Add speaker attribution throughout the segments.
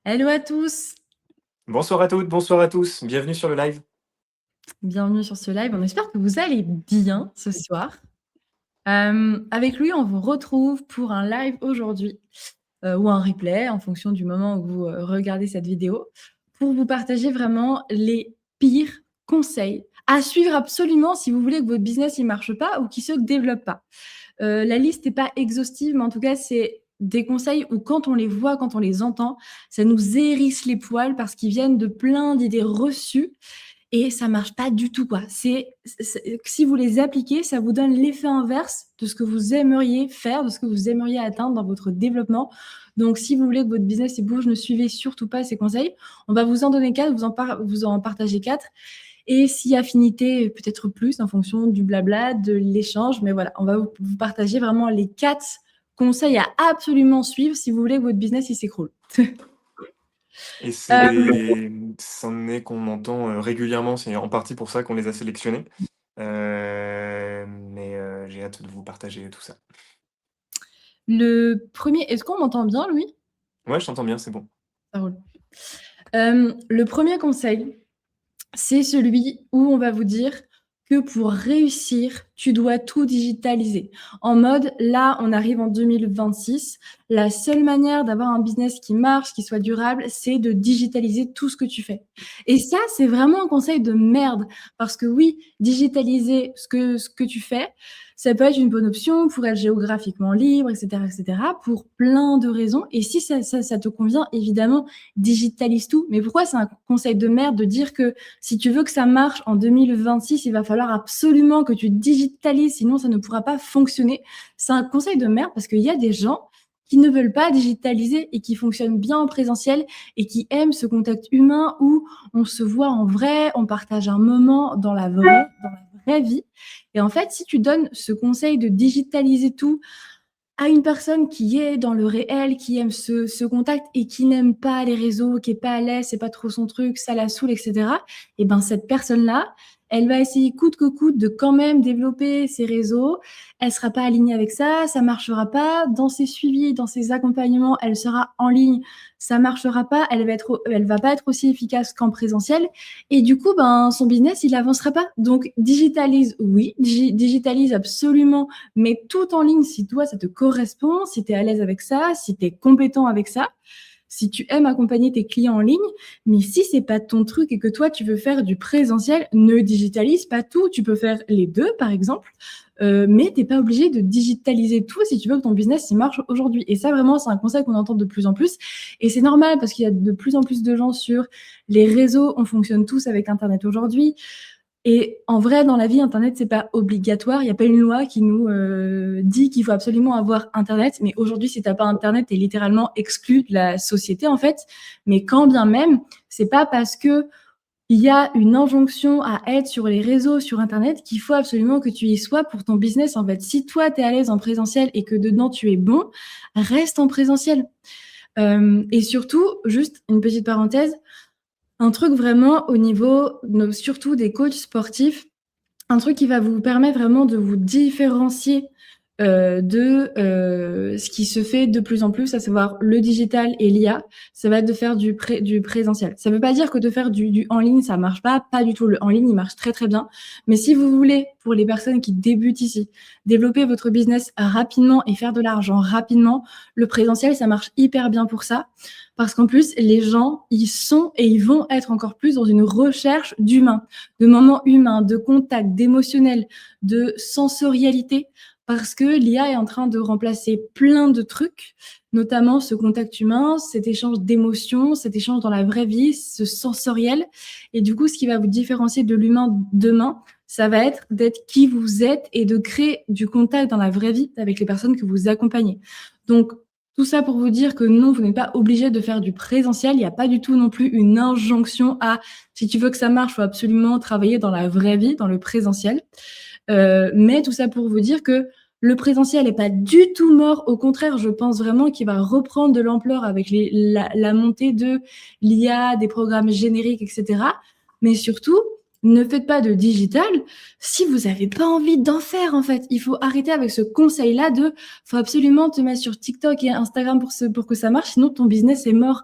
Speaker 1: Hello à tous,
Speaker 2: Bonsoir à toutes, bonsoir à tous, bienvenue sur le live.
Speaker 1: bienvenue sur ce live. On espère que vous allez bien ce soir. Avec lui, on vous retrouve pour un live aujourd'hui ou un replay en fonction du moment où vous regardez cette vidéo pour vous partager vraiment les pires conseils à suivre absolument si vous voulez que votre business ne marche pas ou qu'il ne se développe pas. La liste n'est pas exhaustive, mais en tout cas, c'est des conseils où quand on les voit, quand on les entend, ça nous hérisse les poils parce qu'ils viennent de plein d'idées reçues et ça marche pas du tout, quoi. Si vous les appliquez, ça vous donne l'effet inverse de ce que vous aimeriez faire, de ce que vous aimeriez atteindre dans votre développement. Donc, si vous voulez que votre business bouge, ne suivez surtout pas ces conseils. On va vous en donner 4, vous en partagez 4. Et si affinité, peut-être plus en fonction du blabla, de l'échange. Mais voilà, on va vous partager vraiment les 4 conseils à absolument suivre si vous voulez que votre business il s'écroule.
Speaker 2: Et
Speaker 1: Euh,
Speaker 2: c'en est qu'on entend régulièrement, c'est en partie pour ça qu'on les a sélectionnés. J'ai hâte de vous partager tout ça.
Speaker 1: le premier, est-ce qu'on m'entend bien, Louis?
Speaker 2: Ouais, je t'entends bien, c'est bon.
Speaker 1: Ça roule. Le premier conseil, c'est celui où on va vous dire que pour réussir, tu dois tout digitaliser. En mode, là, on arrive en 2026. La seule manière d'avoir un business qui marche, qui soit durable, c'est de digitaliser tout ce que tu fais. Et ça, c'est vraiment un conseil de merde. Parce que oui, digitaliser ce que tu fais, ça peut être une bonne option pour être géographiquement libre, etc., pour plein de raisons. Et si ça te convient, évidemment, digitalise tout. Mais pourquoi c'est un conseil de merde de dire que si tu veux que ça marche en 2026, il va falloir absolument que tu digitalises, sinon ça ne pourra pas fonctionner. C'est un conseil de merde parce qu'il y a des gens qui ne veulent pas digitaliser et qui fonctionnent bien en présentiel et qui aiment ce contact humain où on se voit en vrai, on partage un moment dans la vraie vie. Et en fait, si tu donnes ce conseil de digitaliser tout à une personne qui est dans le réel, qui aime ce contact et qui n'aime pas les réseaux, qui est pas à l'aise, c'est pas trop son truc, ça la saoule, etc. Et ben cette personne-là, elle va essayer coûte que coûte de quand même développer ses réseaux. Elle sera pas alignée avec ça, ça marchera pas. Dans ses suivis, dans ses accompagnements, elle sera en ligne, ça marchera pas. Elle va pas être aussi efficace qu'en présentiel. Et du coup, ben son business, il avancera pas. Donc digitalise, oui, digitalise absolument, mais tout en ligne si toi, ça te correspond, si tu es à l'aise avec ça, si tu es compétent avec ça, si tu aimes accompagner tes clients en ligne. Mais si c'est pas ton truc et que toi, tu veux faire du présentiel, ne digitalise pas tout. Tu peux faire les deux, par exemple. Mais tu n'es pas obligé de digitaliser tout si tu veux que ton business il marche aujourd'hui. Et ça, vraiment, c'est un conseil qu'on entend de plus en plus. Et c'est normal parce qu'il y a de plus en plus de gens sur les réseaux. On fonctionne tous avec Internet aujourd'hui. Et en vrai, dans la vie, Internet, c'est pas obligatoire. Il n'y a pas une loi qui nous dit qu'il faut absolument avoir Internet. Mais aujourd'hui, si tu n'as pas Internet, tu es littéralement exclu de la société, en fait. Mais quand bien même, c'est pas parce que il y a une injonction à être sur les réseaux, sur Internet, qu'il faut absolument que tu y sois pour ton business, en fait. Si toi, tu es à l'aise en présentiel et que dedans, tu es bon, reste en présentiel. Et surtout, juste une petite parenthèse, un truc vraiment au niveau, surtout des coachs sportifs, un truc qui va vous permettre vraiment de vous différencier de ce qui se fait de plus en plus, à savoir le digital et l'IA, ça va être de faire du présentiel. Ça ne veut pas dire que de faire du en ligne, ça marche pas du tout. Le en ligne, il marche très très bien. Mais si vous voulez, pour les personnes qui débutent ici, développer votre business rapidement et faire de l'argent rapidement, le présentiel, ça marche hyper bien pour ça. Parce qu'en plus, les gens, ils sont et ils vont être encore plus dans une recherche d'humain, de moments humains, de contact, d'émotionnel, de sensorialité, parce que l'IA est en train de remplacer plein de trucs, notamment ce contact humain, cet échange d'émotions, cet échange dans la vraie vie, ce sensoriel. Et du coup, ce qui va vous différencier de l'humain demain, ça va être d'être qui vous êtes et de créer du contact dans la vraie vie avec les personnes que vous accompagnez. Donc, tout ça pour vous dire que non, vous n'êtes pas obligé de faire du présentiel. Il n'y a pas du tout non plus une injonction à, si tu veux que ça marche, il faut absolument travailler dans la vraie vie, dans le présentiel. Mais tout ça pour vous dire que le présentiel n'est pas du tout mort. Au contraire, je pense vraiment qu'il va reprendre de l'ampleur avec la montée de l'IA, des programmes génériques, etc. Mais surtout, ne faites pas de digital si vous n'avez pas envie d'en faire, en fait. Il faut arrêter avec ce conseil-là de faut absolument te mettre sur TikTok et Instagram pour que ça marche, sinon ton business est mort.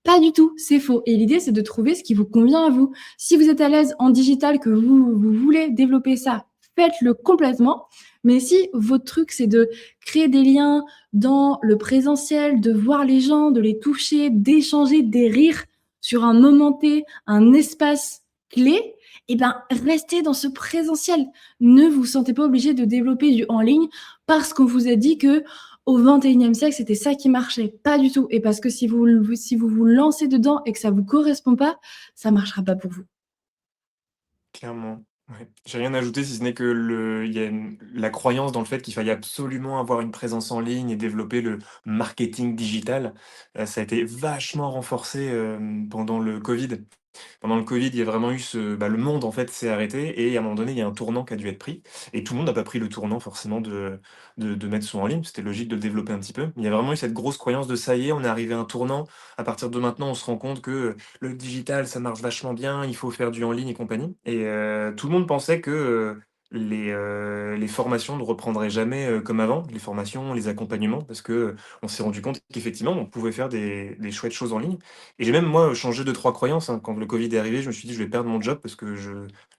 Speaker 1: Pas du tout, c'est faux. Et l'idée, c'est de trouver ce qui vous convient à vous. Si vous êtes à l'aise en digital, que vous voulez développer ça, faites-le complètement. Mais si votre truc, c'est de créer des liens dans le présentiel, de voir les gens, de les toucher, d'échanger des rires sur un moment T, un espace clé, eh ben, restez dans ce présentiel. Ne vous sentez pas obligé de développer du en ligne parce qu'on vous a dit que au 21e siècle, c'était ça qui marchait. Pas du tout. Et parce que si vous vous lancez dedans et que ça vous correspond pas, ça marchera pas pour vous.
Speaker 2: Clairement, ouais. J'ai rien à ajouter si ce n'est que il y a la croyance dans le fait qu'il faille absolument avoir une présence en ligne et développer le marketing digital, ça a été vachement renforcé, pendant le Covid. Pendant le Covid, il y a vraiment eu le monde en fait s'est arrêté et à un moment donné, il y a un tournant qui a dû être pris et tout le monde n'a pas pris le tournant forcément de mettre son en ligne. C'était logique de le développer un petit peu. Il y a vraiment eu cette grosse croyance de: «Ça y est, on est arrivé à un tournant. À partir de maintenant, on se rend compte que le digital, ça marche vachement bien, il faut faire du en ligne et compagnie» et tout le monde pensait que, les formations ne reprendraient jamais, comme avant, les formations, les accompagnements parce que, on s'est rendu compte qu'effectivement, on pouvait faire des chouettes choses en ligne et j'ai même moi changé deux trois croyances, hein. Quand le Covid est arrivé, je me suis dit: «Je vais perdre mon job» parce que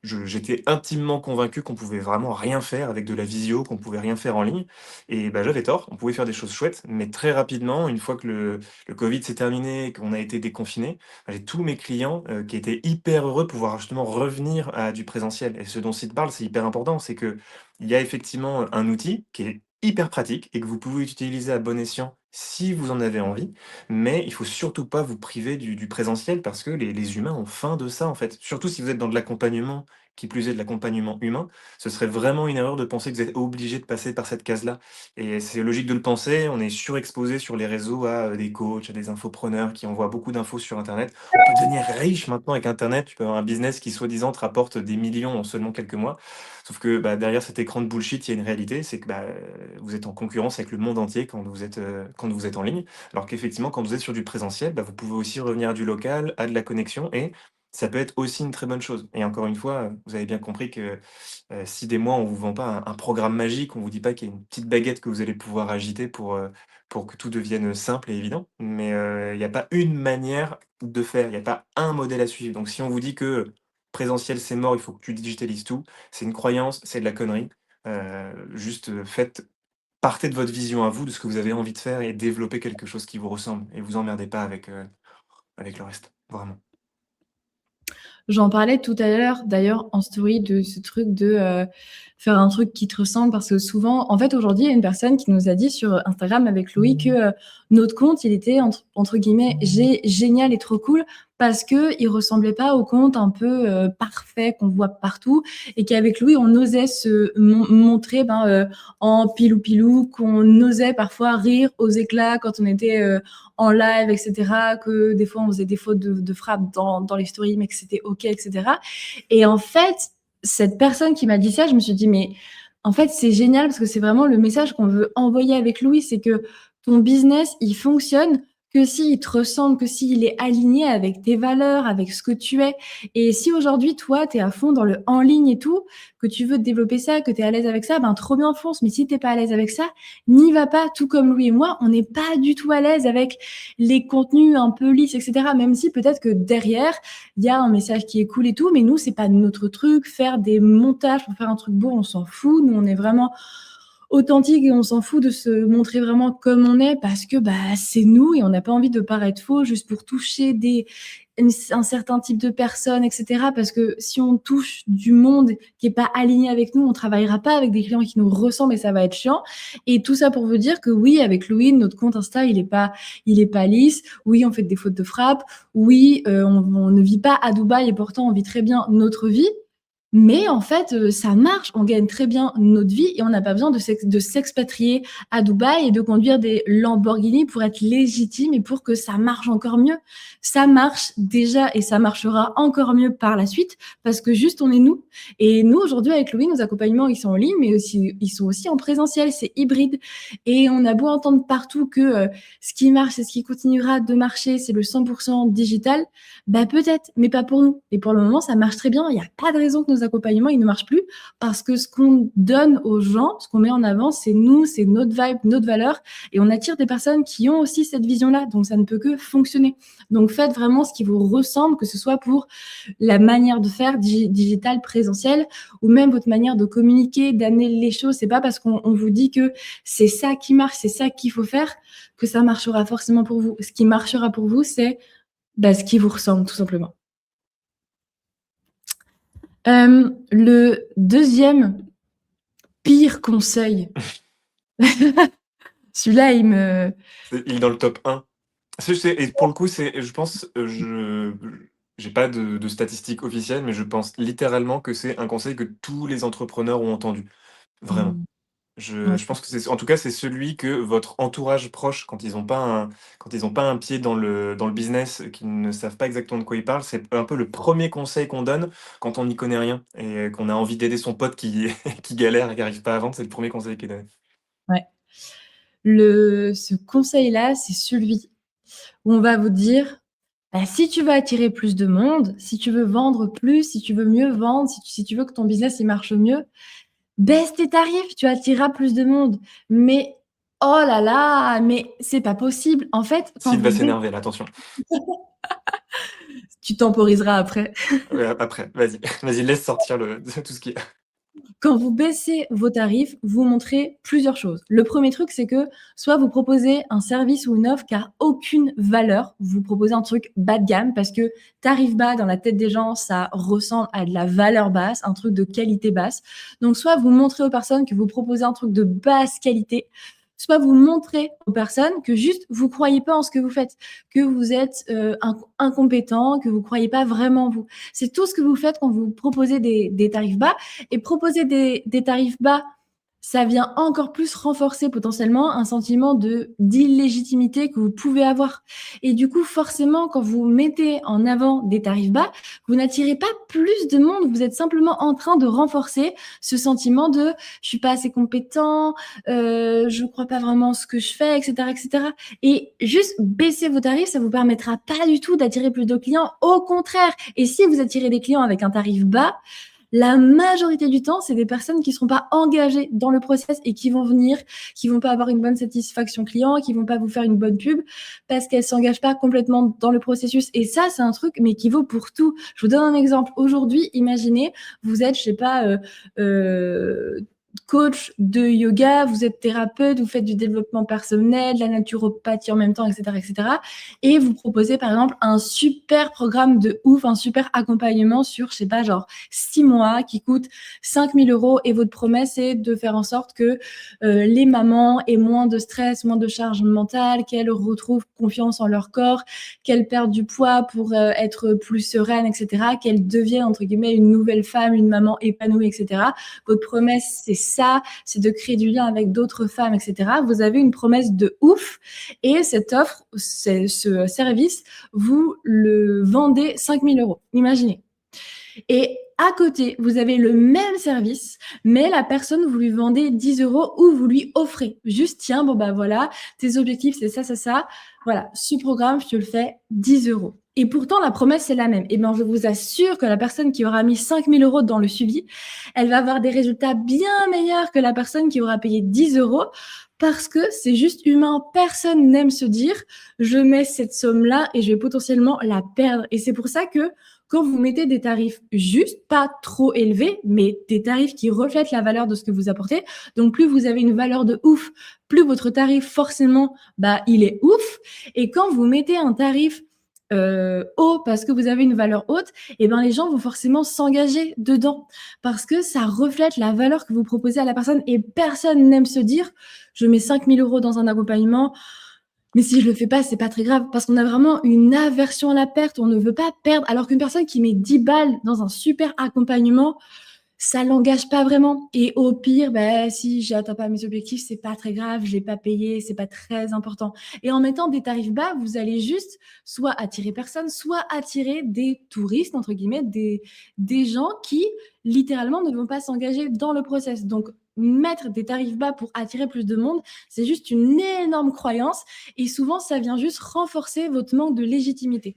Speaker 2: j'étais intimement convaincu qu'on pouvait vraiment rien faire avec de la visio, qu'on pouvait rien faire en ligne et bah, j'avais tort. On pouvait faire des choses chouettes, mais très rapidement, une fois que le Covid s'est terminé, qu'on a été déconfinés, bah, j'ai tous mes clients, qui étaient hyper heureux de pouvoir justement revenir à du présentiel et ce dont il te parle, c'est hyper important. C'est qu'il y a effectivement, un outil qui est hyper pratique et que vous pouvez utiliser à bon escient si vous en avez envie, mais il faut surtout pas vous priver du présentiel parce que les humains ont faim de ça, en fait. Surtout si vous êtes dans de l'accompagnement, qui plus est de l'accompagnement humain, ce serait vraiment une erreur de penser que vous êtes obligé de passer par cette case-là et c'est logique de le penser. On est surexposé sur les réseaux à, des coachs, à des infopreneurs qui envoient beaucoup d'infos sur internet. On peut devenir riche maintenant avec internet. Tu peux avoir un business qui soi-disant te rapporte des millions en seulement quelques mois. Sauf que, bah, derrière cet écran de bullshit, il y a une réalité, c'est que, bah, vous êtes en concurrence avec le monde entier quand vous êtes en ligne. Alors qu'effectivement, quand vous êtes sur du présentiel, bah, vous pouvez aussi revenir à du local, à de la connexion et ça peut être aussi une très bonne chose. Et encore une fois, vous avez bien compris que, si des mois on vous vend pas un programme magique, on vous dit pas qu'il y a une petite baguette que vous allez pouvoir agiter pour que tout devienne simple et évident. Mais, il y a pas une manière de faire, il y a pas un modèle à suivre. Donc si on vous dit que présentiel c'est mort, il faut que tu digitalises tout, c'est une croyance, c'est de la connerie. Juste, partez de votre vision à vous, de ce que vous avez envie de faire et développez quelque chose qui vous ressemble et vous emmerdez pas avec le reste, vraiment.
Speaker 1: J'en parlais tout à l'heure, d'ailleurs, en story de ce truc de, faire un truc qui te ressemble parce que souvent en fait, aujourd'hui, il y a une personne qui nous a dit sur Instagram avec Louis que, notre compte, il était entre guillemets «génial et trop cool» parce qu'il ressemblait pas au compte un peu, parfait qu'on voit partout et qu'avec Louis, on osait se montrer, en pilou-pilou, qu'on osait parfois rire aux éclats quand on était, en live et cetera, que des fois on faisait des fautes de frappe dans les stories, mais que c'était OK et cetera et en fait, cette personne qui m'a dit ça, je me suis dit: «Mais en fait, c'est génial» parce que c'est vraiment le message qu'on veut envoyer avec Louis, c'est que ton business, il fonctionne que s'il te ressemble, que s'il est aligné avec tes valeurs, avec ce que tu es et si aujourd'hui, toi, tu es à fond dans le en ligne et tout, que tu veux développer ça, que tu es à l'aise avec ça, ben trop bien, fonce, mais si tu es pas à l'aise avec ça, n'y va pas. Tout comme Louis et moi, on n'est pas du tout à l'aise avec les contenus un peu lisses et cetera, même si peut-être que derrière, il y a un message qui est cool et tout, mais nous, c'est pas notre truc. Faire des montages pour faire un truc beau, on s'en fout. Nous, on est vraiment authentique et on s'en fout de se montrer vraiment comme on est parce que bah, c'est nous et on n'a pas envie de paraître faux juste pour toucher un certain type de personnes, etc. Parce que si on touche du monde qui est pas aligné avec nous, on travaillera pas avec des clients qui nous ressemblent et ça va être chiant. Et tout ça pour vous dire que oui, avec Louis, notre compte Insta, il est pas lisse. Oui, on fait des fautes de frappe. Oui, on ne vit pas à Dubaï et pourtant on vit très bien notre vie. Mais en fait, ça marche, on gagne très bien notre vie et on n'a pas besoin de s'expatrier à Dubaï et de conduire des Lamborghini pour être légitime et pour que ça marche encore mieux. Ça marche déjà et ça marchera encore mieux par la suite parce que juste on est nous. Et nous aujourd'hui avec Louis, nos accompagnements, ils sont en ligne, mais aussi ils sont aussi en présentiel, c'est hybride et on a beau entendre partout que, ce qui marche et ce qui continuera de marcher, c'est le 100 digital, bah peut-être, mais pas pour nous et pour le moment, ça marche très bien. Il y a pas de raison que nos nos accompagnements, ils ne marchent plus parce que ce qu'on donne aux gens, ce qu'on met en avant, c'est nous, c'est notre vibe, notre valeur. Et on attire des personnes qui ont aussi cette vision-là. Donc, ça ne peut que fonctionner. Donc, faites vraiment ce qui vous ressemble, que ce soit pour la manière de faire digital, présentiel, ou même votre manière de communiquer, d'amener les choses. C'est pas parce qu'on vous dit que c'est ça qui marche, c'est ça qu'il faut faire, que ça marchera forcément pour vous. Ce qui marchera pour vous, c'est ce qui vous ressemble, tout simplement. Le deuxième pire conseil, celui-là,
Speaker 2: Il est dans le top 1. Et pour le coup, je pense, j'ai pas de statistiques officielles, mais je pense littéralement que c'est un conseil que tous les entrepreneurs ont entendu. Vraiment.
Speaker 1: Mmh. Ouais,
Speaker 2: Je pense que en tout cas, c'est celui que votre entourage proche, quand ils ont pas un pied dans le business, qu'ils ne savent pas exactement de quoi ils parlent, c'est un peu le premier conseil qu'on donne quand on n'y connaît rien et qu'on a envie d'aider son pote qui qui galère et qui arrive pas à vendre, c'est le premier conseil qui est donné.
Speaker 1: ouais. Ce conseil-là, c'est celui où on va vous dire, si tu veux attirer plus de monde, si tu veux vendre plus, si tu veux mieux vendre, si tu veux que ton business il marche mieux, baisse tes tarifs, tu attireras plus de monde. Mais oh là là, mais c'est pas possible. En fait, quand
Speaker 2: S'il va
Speaker 1: vous baissez,
Speaker 2: s'énerver là, attention.
Speaker 1: tu temporiseras après.
Speaker 2: Ouais, après, vas-y, vas-y, laisse sortir tout ce qui est.
Speaker 1: Quand vous baissez vos tarifs, vous montrez plusieurs choses. Le premier truc, c'est que soit vous proposez un service ou une offre qui a aucune valeur, vous proposez un truc bas de gamme parce que tarif bas dans la tête des gens, ça ressemble à de la valeur basse, un truc de qualité basse. Donc soit vous montrez aux personnes que vous proposez un truc de basse qualité, soit vous montrez aux personnes que juste vous croyez pas en ce que vous faites, que vous êtes incompétent, que vous croyez pas vraiment en vous. C'est tout ce que vous faites quand vous proposez des tarifs bas. Et proposer des tarifs bas, ça vient encore plus renforcer potentiellement un sentiment d'illégitimité que vous pouvez avoir. Et du coup, forcément, quand vous mettez en avant des tarifs bas, vous n'attirez pas plus de monde. Vous êtes simplement en train de renforcer ce sentiment de je suis pas assez compétent, je ne crois pas vraiment en ce que je fais, etc., etc. Et juste baisser vos tarifs, ça vous permettra pas du tout d'attirer plus de clients. Au contraire. Et si vous attirez des clients avec un tarif bas, la majorité du temps, c'est des personnes qui ne seront pas engagées dans le process et qui vont venir, qui vont pas avoir une bonne satisfaction client, qui vont pas vous faire une bonne pub parce qu'elles s'engagent pas complètement dans le processus. Et ça, c'est un truc, mais qui vaut pour tout. Je vous donne un exemple. Aujourd'hui, imaginez, vous êtes, je sais pas, coach de yoga, vous êtes thérapeute, vous faites du développement personnel, de la naturopathie en même temps, etc., etc. Et vous proposez, par exemple, un super programme de ouf, un super accompagnement sur, je sais pas, genre 6 mois qui coûte 5 000 € et votre promesse est de faire en sorte que les mamans aient moins de stress, moins de charge mentale, qu'elles retrouvent confiance en leur corps, qu'elles perdent du poids pour être plus sereines, etc., qu'elles deviennent, entre guillemets, une nouvelle femme, une maman épanouie, etc. Votre promesse, c'est ça, c'est de créer du lien avec d'autres femmes, etc. Vous avez une promesse de ouf et cette offre, ce service, vous le vendez 5 000 €. Imaginez. Et à côté, vous avez le même service, mais la personne, vous lui vendez 10 € ou vous lui offrez. Juste, tiens, bon, bah voilà, tes objectifs, c'est ça, ça, ça. Voilà, ce programme, je te le fais 10 €. Et pourtant, la promesse, c'est la même. Et bien, je vous assure que la personne qui aura mis 5 000 € dans le suivi, elle va avoir des résultats bien meilleurs que la personne qui aura payé 10 € parce que c'est juste humain. Personne n'aime se dire, je mets cette somme-là et je vais potentiellement la perdre. Et c'est pour ça que quand vous mettez des tarifs justes, pas trop élevés, mais des tarifs qui reflètent la valeur de ce que vous apportez, donc plus vous avez une valeur de ouf, plus votre tarif, forcément, il est ouf. Et quand vous mettez un tarif haut parce que vous avez une valeur haute, et ben les gens vont forcément s'engager dedans parce que ça reflète la valeur que vous proposez à la personne et personne n'aime se dire je mets 5 000 € dans un accompagnement, mais si je le fais pas, c'est pas très grave parce qu'on a vraiment une aversion à la perte, on ne veut pas perdre alors qu'une personne qui met 10 balles dans un super accompagnement, ça l'engage pas vraiment. Et au pire, si j'atteins pas mes objectifs, c'est pas très grave, je l'ai pas payé, c'est pas très important. Et en mettant des tarifs bas, vous allez juste soit attirer personne, soit attirer des touristes, entre guillemets, des gens qui, littéralement, ne vont pas s'engager dans le process. Donc, mettre des tarifs bas pour attirer plus de monde, c'est juste une énorme croyance. Et souvent, ça vient juste renforcer votre manque de légitimité.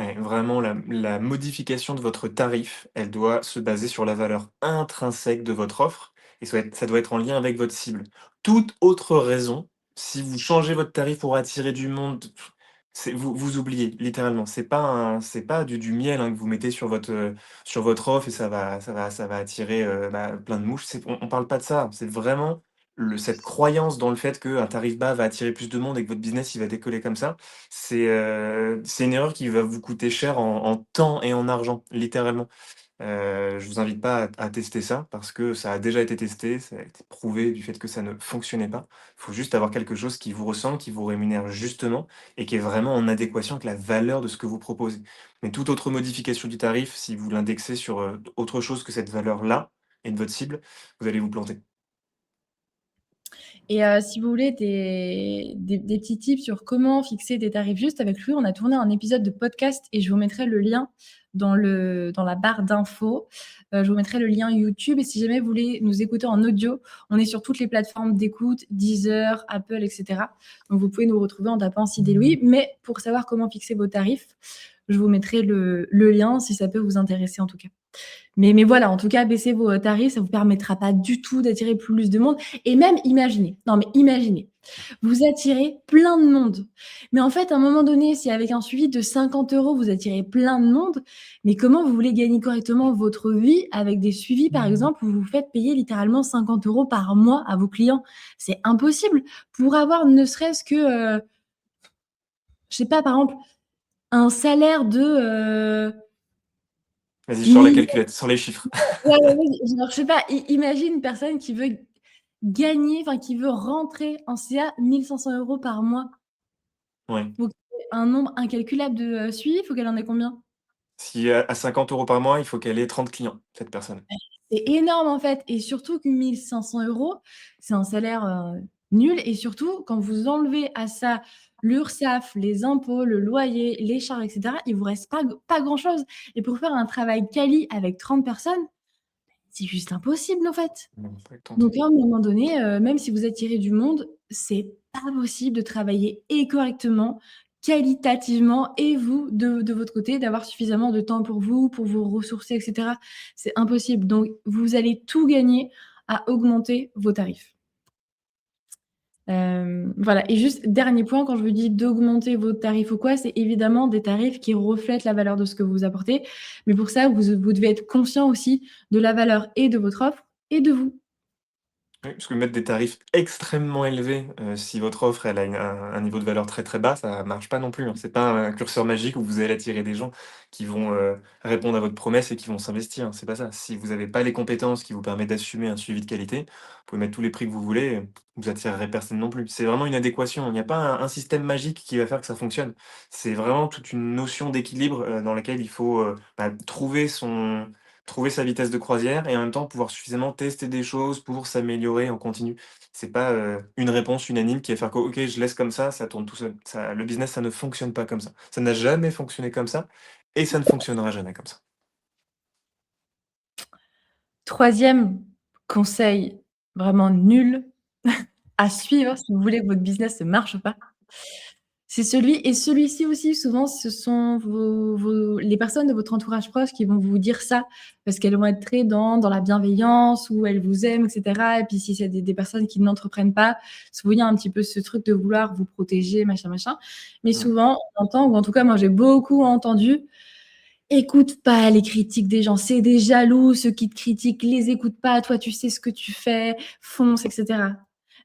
Speaker 2: Ouais, vraiment la modification de votre tarif, elle doit se baser sur la valeur intrinsèque de votre offre et ça doit être en lien avec votre cible. Toute autre raison, si vous changez votre tarif pour attirer du monde, c'est vous oubliez littéralement. C'est pas du miel, hein, que vous mettez sur votre offre et ça va attirer, plein de mouches. On parle pas de ça. C'est vraiment cette croyance dans le fait qu'un tarif bas va attirer plus de monde et que votre business, il va décoller comme ça. C'est une erreur qui va vous coûter cher en temps et en argent, littéralement. Je vous invite pas à tester ça parce que ça a déjà été testé, ça a été prouvé du fait que ça ne fonctionnait pas. Il faut juste avoir quelque chose qui vous ressemble, qui vous rémunère justement et qui est vraiment en adéquation avec la valeur de ce que vous proposez. Mais toute autre modification du tarif, si vous l'indexez sur, autre chose que cette valeur-là et de votre cible, vous allez vous planter.
Speaker 1: Et si vous voulez des petits tips sur comment fixer des tarifs justes, avec lui, on a tourné un épisode de podcast et je vous mettrai le lien dans la barre d'infos. Je vous mettrai le lien YouTube et si jamais vous voulez nous écouter en audio, on est sur toutes les plateformes d'écoute, Deezer, Apple, et cetera. Donc vous pouvez nous retrouver en tapant Sid et Louis. Mais pour savoir comment fixer vos tarifs, je vous mettrai le lien si ça peut vous intéresser en tout cas. Mais voilà, en tout cas, baisser vos tarifs, ça vous permettra pas du tout d'attirer plus de monde. Et même imaginez, non mais imaginez, vous attirez plein de monde. Mais en fait, à un moment donné, si avec un suivi de 50 € vous attirez plein de monde, mais comment vous voulez gagner correctement votre vie avec des suivis, par exemple, où vous faites payer littéralement 50 € par mois à vos clients? C'est impossible. Pour avoir ne serait-ce que, je sais pas, par exemple, un salaire de,
Speaker 2: Vas-y, je sors la
Speaker 1: 1000
Speaker 2: calculette, sors les chiffres.
Speaker 1: Ouais, ouais, ouais, genre, je sais pas, imagine une personne qui veut gagner, enfin qui veut rentrer en CA 1500 € par mois.
Speaker 2: Ouais.
Speaker 1: Donc un nombre incalculable de, suivis, il faut qu'elle en ait combien?
Speaker 2: Si à 50 € par mois, il faut qu'elle ait 30 clients, cette personne.
Speaker 1: C'est énorme en fait et surtout que 1500 €, c'est un salaire, nul et surtout quand vous enlevez à ça l'URSSAF, les impôts, le loyer, les charges et cetera, il vous reste pas grand-chose et pour faire un travail quali avec 30 personnes, c'est juste impossible en fait.
Speaker 2: Non, faut être
Speaker 1: Donc
Speaker 2: tenté.
Speaker 1: à un moment donné, même si vous attirez du monde, c'est pas possible de travailler et correctement, qualitativement et vous, de votre côté, d'avoir suffisamment de temps pour vous ressourcer et cetera. C'est impossible. Donc vous allez tout gagner à augmenter vos tarifs. Voilà et juste dernier point, quand je vous dis d'augmenter vos tarifs ou quoi, c'est évidemment des tarifs qui reflètent la valeur de ce que vous apportez. Mais pour ça, vous devez être conscient aussi de la valeur et de votre offre et de vous.
Speaker 2: Oui, parce que mettre des tarifs extrêmement élevés, si votre offre elle a un niveau de valeur très, très bas, ça marche pas non plus, hein. C'est pas un curseur magique où vous allez attirer des gens qui vont, répondre à votre promesse et qui vont s'investir, hein, c'est pas ça. Si vous avez pas les compétences qui vous permettent d'assumer un suivi de qualité, vous pouvez mettre tous les prix que vous voulez, vous attirerez personne non plus. C'est vraiment une adéquation. Il n'y a pas un système magique qui va faire que ça fonctionne. C'est vraiment toute une notion d'équilibre, dans laquelle il faut, trouver sa vitesse de croisière et en même temps pouvoir suffisamment tester des choses pour s'améliorer en continu. C'est pas, une réponse unanime qui va faire que: «OK, je laisse comme ça tourne tout seul». Ça le business, ça ne fonctionne pas comme ça. Ça n'a jamais fonctionné comme ça et ça ne fonctionnera jamais comme ça.
Speaker 1: 3e conseil vraiment nul à suivre si vous voulez que votre business ne marche pas, c'est celui-ci aussi souvent ce sont les personnes de votre entourage proche qui vont vous dire ça, parce qu'elles vont être très dans la bienveillance, où elles vous aiment et cetera et puis si c'est des personnes qui n'entreprennent pas, souvent il y a un petit peu ce truc de vouloir vous protéger, machin, machin. Mais
Speaker 2: Mmh.
Speaker 1: souvent on entend ou en tout cas moi j'ai beaucoup entendu: «Écoute pas les critiques des gens, c'est des jaloux ceux qui te critiquent, les écoute pas, toi tu sais ce que tu fais, fonce» et cetera.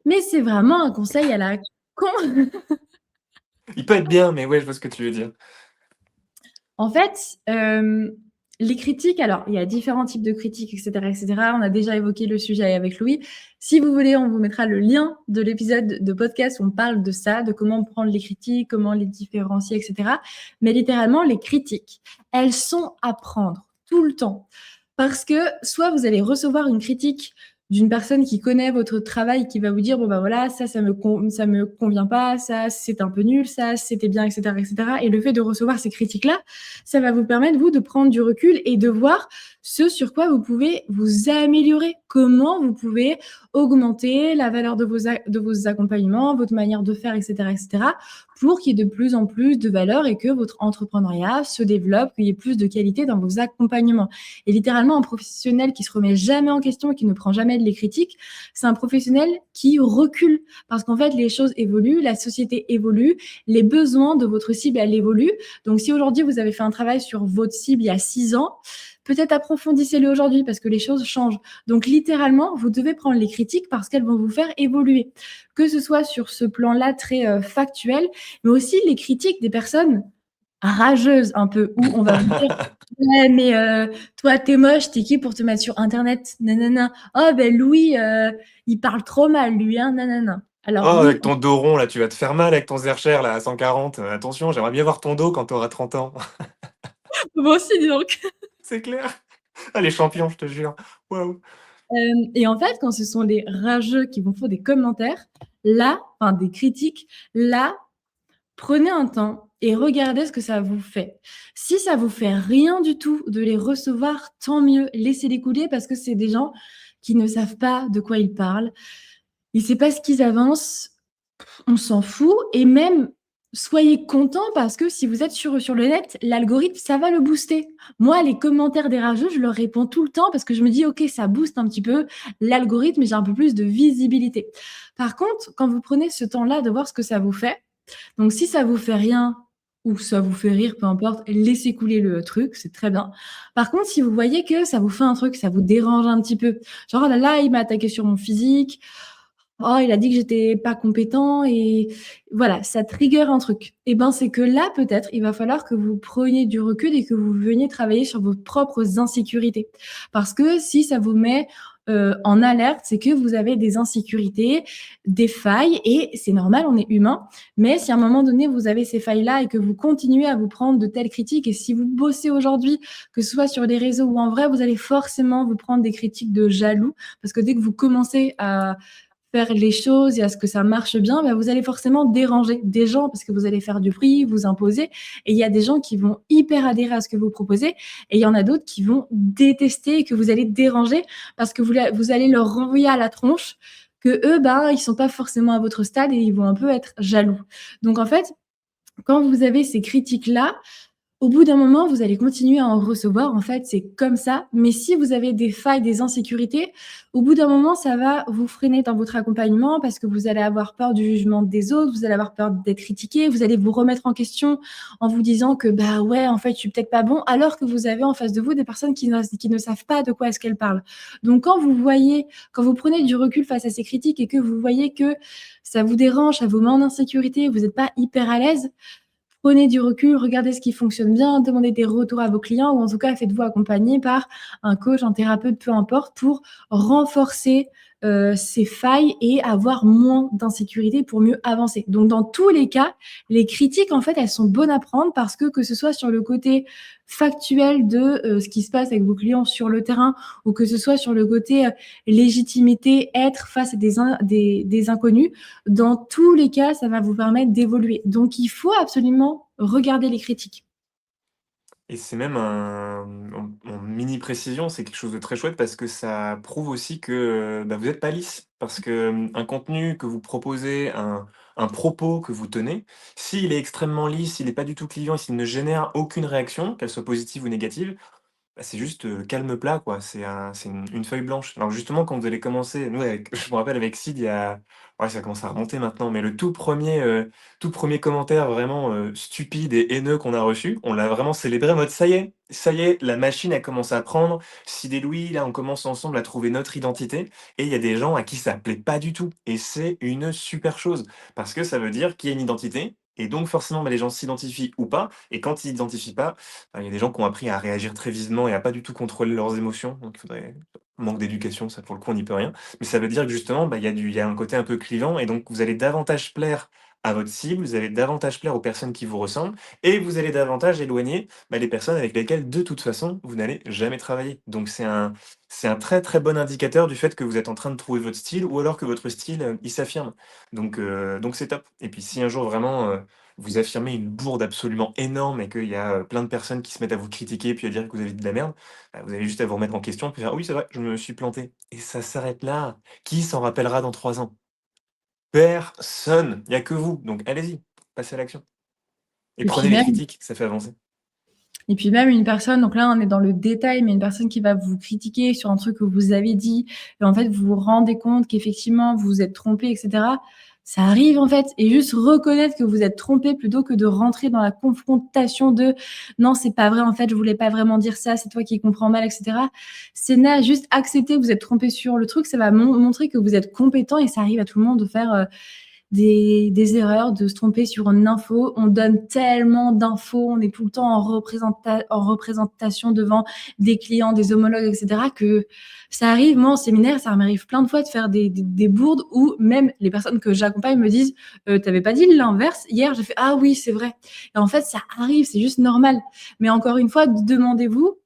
Speaker 1: Mais c'est vraiment un conseil à la con.
Speaker 2: Il peut être bien, mais ouais, je vois ce que tu veux dire.
Speaker 1: En fait, les critiques, alors il y a différents types de critiques et cetera et cetera. On a déjà évoqué le sujet avec Louis. Si vous voulez, on vous mettra le lien de l'épisode de podcast où on parle de ça, de comment prendre les critiques, comment les différencier et cetera. Mais littéralement, les critiques, elles sont à prendre tout le temps. Parce que soit vous allez recevoir une critique d'une personne qui connaît votre travail, qui va vous dire: «Bon, bah, voilà, ça me convient pas, ça, c'est un peu nul, ça, c'était bien» et cetera et cetera et le fait de recevoir ces critiques-là, ça va vous permettre, vous, de prendre du recul et de voir ce sur quoi vous pouvez vous améliorer, comment vous pouvez augmenter la valeur de vos accompagnements, votre manière de faire, etc., pour qu'il y ait de plus en plus de valeur et que votre entrepreneuriat se développe, qu'il y ait plus de qualité dans vos accompagnements. Et littéralement, un professionnel qui se remet jamais en question et qui ne prend jamais les critiques, c'est un professionnel qui recule parce qu'en fait, les choses évoluent, la société évolue, les besoins de votre cible, elle évolue. Donc, si aujourd'hui, vous avez fait un travail sur votre cible il y a 6 ans, peut-être approfondissez-le aujourd'hui parce que les choses changent. Donc, littéralement, vous devez prendre les critiques parce qu'elles vont vous faire évoluer. Que ce soit sur ce plan-là très factuel, mais aussi les critiques des personnes rageuses un peu, où on va vous dire ouais, mais toi, t'es moche, t'es qui pour te mettre sur Internet? Nanana. Oh, ben Louis, il parle trop mal, lui, hein, nanana.
Speaker 2: Oh,
Speaker 1: Alors, oui,
Speaker 2: avec ton dos rond, là, tu vas te faire mal avec ton Zercher, là, à 140. Attention, j'aimerais bien voir ton dos quand tu auras 30 ans.
Speaker 1: moi aussi, dis donc.
Speaker 2: C'est clair. Ah, les champions, je te jure. Waouh.
Speaker 1: Et en fait, quand ce sont les rageux qui vont faire des commentaires, là, enfin des critiques, là, prenez un temps et regardez ce que ça vous fait. Si ça vous fait rien du tout de les recevoir, tant mieux, laissez-les couler parce que c'est des gens qui ne savent pas de quoi ils parlent. Ils ne savent pas ce qu'ils avancent, on s'en fout. Et même, soyez contents parce que si vous êtes sur le net, l'algorithme, ça va le booster. Moi, les commentaires des rageux, je leur réponds tout le temps parce que je me dis, OK, ça booste un petit peu l'algorithme et j'ai un peu plus de visibilité. Par contre, quand vous prenez ce temps-là de voir ce que ça vous fait, donc si ça vous fait rien ou ça vous fait rire, peu importe, laissez couler le truc, c'est très bien. Par contre, si vous voyez que ça vous fait un truc, ça vous dérange un petit peu, genre oh là là, il m'a attaqué sur mon physique, oh, il a dit que j'étais pas compétent et voilà, ça trigger un truc. Et ben, c'est que là, peut-être, il va falloir que vous preniez du recul et que vous veniez travailler sur vos propres insécurités. Parce que si ça vous met en alerte, c'est que vous avez des insécurités, des failles et c'est normal, on est humain. Mais si à un moment donné, vous avez ces failles-là et que vous continuez à vous prendre de telles critiques et si vous bossez aujourd'hui, que ce soit sur les réseaux ou en vrai, vous allez forcément vous prendre des critiques de jaloux parce que dès que vous commencez à faire les choses et à ce que ça marche bien, bah, vous allez forcément déranger des gens parce que vous allez faire du bruit, vous imposer. Et il y a des gens qui vont hyper adhérer à ce que vous proposez et il y en a d'autres qui vont détester et que vous allez déranger parce que vous allez leur renvoyer à la tronche que eux, ben, ils sont pas forcément à votre stade et ils vont un peu être jaloux. Donc en fait, quand vous avez ces critiques-là, au bout d'un moment, vous allez continuer à en recevoir. En fait, c'est comme ça. Mais si vous avez des failles, des insécurités, au bout d'un moment, ça va vous freiner dans votre accompagnement parce que vous allez avoir peur du jugement des autres, vous allez avoir peur d'être critiqué, vous allez vous remettre en question en vous disant que bah ouais, en fait, je suis peut-être pas bon, alors que vous avez en face de vous des personnes qui ne savent pas de quoi est-ce qu'elles parlent. Donc, quand vous prenez du recul face à ces critiques et que vous voyez que ça vous dérange, ça vous met en insécurité, vous n'êtes pas hyper à l'aise, prenez du recul, regardez ce qui fonctionne bien, demandez des retours à vos clients ou en tout cas faites-vous accompagner par un coach, un thérapeute, peu importe, pour renforcer ces failles et avoir moins d'insécurité pour mieux avancer. Donc dans tous les cas, les critiques en fait elles sont bonnes à prendre parce que ce soit sur le côté factuel de ce qui se passe avec vos clients sur le terrain ou que ce soit sur le côté légitimité, être face à des inconnus, dans tous les cas, ça va vous permettre d'évoluer. Donc, il faut absolument regarder les critiques.
Speaker 2: Et c'est même en mini précision, c'est quelque chose de très chouette parce que ça prouve aussi que, bah, vous êtes pas lisse. Parce que, un contenu que vous proposez, un propos que vous tenez, s'il est extrêmement lisse, s'il est pas du tout clivant, s'il ne génère aucune réaction, qu'elle soit positive ou négative, bah, c'est juste, calme plat, quoi. C'est une feuille blanche. Alors justement, quand vous allez commencer nous avec je me rappelle avec Sid, il y a ouais, ça commence à remonter maintenant, mais le tout premier commentaire vraiment, stupide et haineux qu'on a reçu, on l'a vraiment célébré en mode: ça y est, la machine a commencé à prendre. Sid et Louis, là, on commence ensemble à trouver notre identité» et il y a des gens à qui ça plaît pas du tout et c'est une super chose parce que ça veut dire qu'il y a une identité et donc forcément, bah, les gens s'identifient ou pas et quand ils s'identifient pas, il y a des gens qui ont appris à réagir très vivement et à pas du tout contrôler leurs émotions, donc il faudrait manque d'éducation, ça pour le coup on n'y peut rien. Mais ça veut dire que justement, bah, il y a un côté un peu clivant et donc vous allez davantage plaire à votre cible, vous allez davantage plaire aux personnes qui vous ressemblent et vous allez davantage éloigner, bah, les personnes avec lesquelles de toute façon vous n'allez jamais travailler. Donc c'est un très, très bon indicateur du fait que vous êtes en train de trouver votre style ou alors que votre style, il s'affirme. Donc c'est top et puis si un jour vraiment, vous affirmez une bourde absolument énorme et qu'il y a, plein de personnes qui se mettent à vous critiquer, puis à dire que vous avez dit de la merde, bah, vous avez juste à vous remettre en question, puis faire: «Oui, c'est vrai, je me suis planté» et ça s'arrête là. Qui s'en rappellera dans 3 ans? Personne! Il y a que vous, donc allez-y, passez à l'action et
Speaker 1: Et puis
Speaker 2: prenez les
Speaker 1: même
Speaker 2: critiques, ça fait avancer.
Speaker 1: Et puis même une personne, donc là on est dans le détail, mais une personne qui va vous critiquer sur un truc que vous avez dit, et en fait vous vous rendez compte qu'effectivement vous vous êtes trompé, etc. Ça arrive en fait, et juste reconnaître que vous êtes trompé plutôt que de rentrer dans la confrontation de non c'est pas vrai en fait, je voulais pas vraiment dire ça, c'est toi qui comprends mal, etc. C'est là, juste accepter que vous êtes trompé sur le truc, ça va montrer que vous êtes compétent, et ça arrive à tout le monde de faire des erreurs, de se tromper sur une info. On donne tellement d'infos, on est tout le temps en représentation devant des clients, des homologues, etc., que ça arrive. Moi, en séminaire, ça m'arrive plein de fois de faire des bourdes où même les personnes que j'accompagne me disent t'avais pas dit l'inverse hier? J'ai fait ah oui, c'est vrai. Et en fait, ça arrive, c'est juste normal. Mais encore une fois, demandez-vous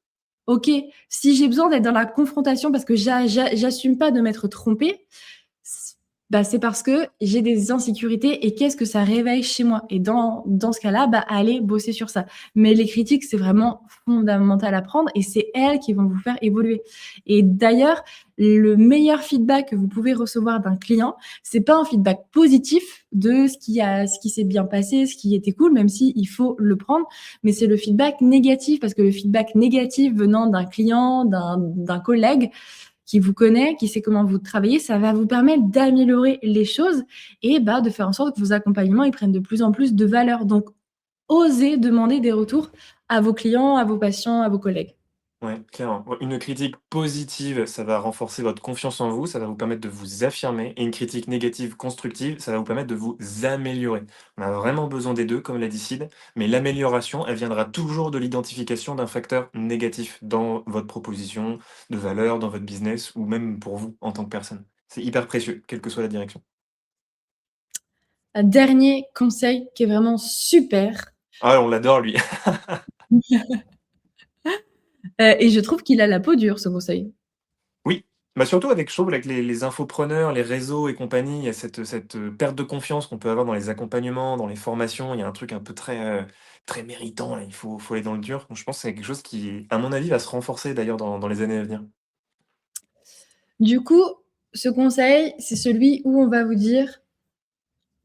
Speaker 1: ok, si j'ai besoin d'être dans la confrontation parce que j'assume pas de m'être trompée, bah, c'est parce que j'ai des insécurités, et qu'est-ce que ça réveille chez moi? Et dans ce cas-là, bah, allez bosser sur ça. Mais les critiques, c'est vraiment fondamental à prendre, et c'est elles qui vont vous faire évoluer. Et d'ailleurs, le meilleur feedback que vous pouvez recevoir d'un client, c'est pas un feedback positif de ce qui s'est bien passé, ce qui était cool, même si il faut le prendre, mais c'est le feedback négatif, parce que le feedback négatif venant d'un client, d'un collègue, qui vous connaît, qui sait comment vous travaillez, ça va vous permettre d'améliorer les choses, et bah, de faire en sorte que vos accompagnements ils prennent de plus en plus de valeur. Donc, osez demander des retours à vos clients, à vos patients, à vos collègues.
Speaker 2: Ouais, clairement. Ouais, une critique positive, ça va renforcer votre confiance en vous, ça va vous permettre de vous affirmer, et une critique négative constructive, ça va vous permettre de vous améliorer. On a vraiment besoin des deux, comme l'a dit Sid, mais l'amélioration, elle viendra toujours de l'identification d'un facteur négatif dans votre proposition de valeur, dans votre business, ou même pour vous en tant que personne. C'est hyper précieux, quelle que soit la direction.
Speaker 1: Un dernier conseil qui est vraiment super,
Speaker 2: Ah, on l'adore lui.
Speaker 1: et je trouve qu'il a la peau dure, ce conseil.
Speaker 2: Oui, bah, surtout avec je trouve avec les infopreneurs, les réseaux et compagnie, il y a cette perte de confiance qu'on peut avoir dans les accompagnements, dans les formations. Il y a un truc un peu très méritant là, il faut aller dans le dur. Donc je pense que c'est quelque chose qui, à mon avis, va se renforcer d'ailleurs dans les années à venir.
Speaker 1: Du coup, ce conseil, c'est celui où on va vous dire: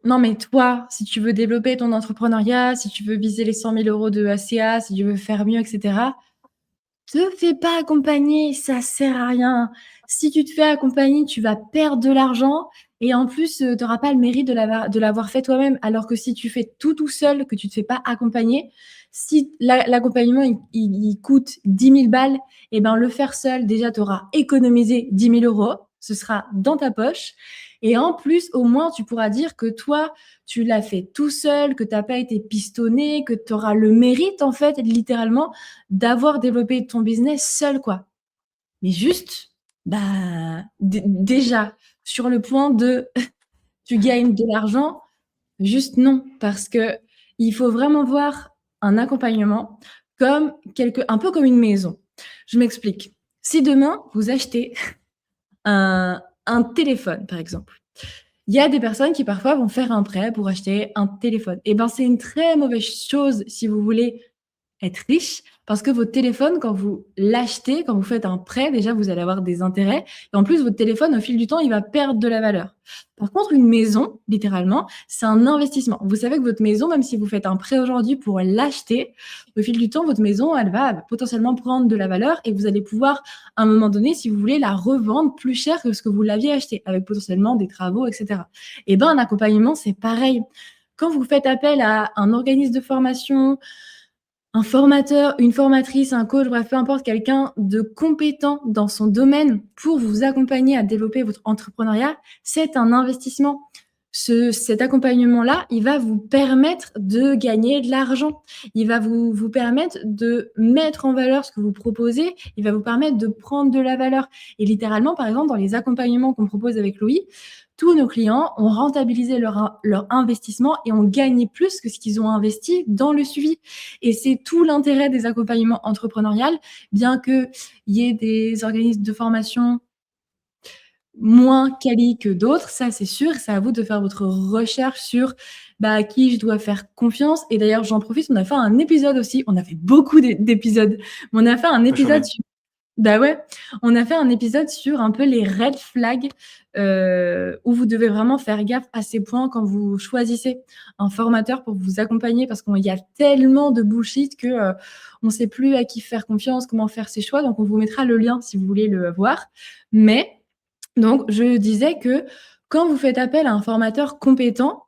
Speaker 1: «Non mais toi, si tu veux développer ton entrepreneuriat, si tu veux viser les 100 000 € de ACA, si tu veux faire mieux, et cetera, te fais pas accompagner, ça sert à rien. Si tu te fais accompagner, tu vas perdre de l'argent, et en plus, tu auras pas le mérite de l'avoir fait toi-même. Alors que si tu fais tout seul, que tu te fais pas accompagner, si l'accompagnement il coûte 10 000 balles, et ben, le faire seul, déjà, tu auras économisé 10 000 €, ce sera dans ta poche, et en plus, au moins, tu pourras dire que toi, tu l'as fait tout seul, que tu as pas été pistonné, que tu auras le mérite, en fait, littéralement, d'avoir développé ton business seul, quoi. Mais juste, bah, déjà, sur le point de tu gagnes de l'argent, juste non, parce que il faut vraiment voir un accompagnement comme un peu comme une maison. Je m'explique. Si demain vous achetez un téléphone, par exemple, il y a des personnes qui parfois vont faire un prêt pour acheter un téléphone. Et ben, c'est une très mauvaise chose si vous voulez être riche, parce que votre téléphone, quand vous l'achetez, quand vous faites un prêt, déjà, vous allez avoir des intérêts, et en plus, votre téléphone, au fil du temps, il va perdre de la valeur. Par contre, une maison, littéralement, c'est un investissement. Vous savez que votre maison, même si vous faites un prêt aujourd'hui pour l'acheter, au fil du temps, votre maison, elle va potentiellement prendre de la valeur, et vous allez pouvoir, à un moment donné, si vous voulez, la revendre plus cher que ce que vous l'aviez acheté, avec potentiellement des travaux, etc. Et ben, un accompagnement, c'est pareil. Quand vous faites appel à un organisme de formation, un formateur, une formatrice, un coach, bref, peu importe, quelqu'un de compétent dans son domaine pour vous accompagner à développer votre entrepreneuriat, c'est un investissement. Cet accompagnement-là, il va vous permettre de gagner de l'argent. Il va vous permettre de mettre en valeur ce que vous proposez. Il va vous permettre de prendre de la valeur. Et littéralement, par exemple, dans les accompagnements qu'on propose avec Louis, tous nos clients ont rentabilisé leur investissement et ont gagné plus que ce qu'ils ont investi dans le suivi. Et c'est tout l'intérêt des accompagnements entrepreneuriales, bien qu'il y ait des organismes de formation moins quali que d'autres, ça c'est sûr. C'est à vous de faire votre recherche sur bah, à qui je dois faire confiance. Et d'ailleurs, j'en profite, on a fait un épisode aussi, on a fait beaucoup d'épisodes, mais on a fait un épisode
Speaker 2: Vachonnet.
Speaker 1: sur bah ouais, on a fait un épisode sur un peu les red flags, où vous devez vraiment faire gaffe à ces points quand vous choisissez un formateur pour vous accompagner parce qu'il y a tellement de bullshit que, on sait plus à qui faire confiance, comment faire ses choix. Donc on vous mettra le lien si vous voulez le voir. Mais donc je disais que quand vous faites appel à un formateur compétent,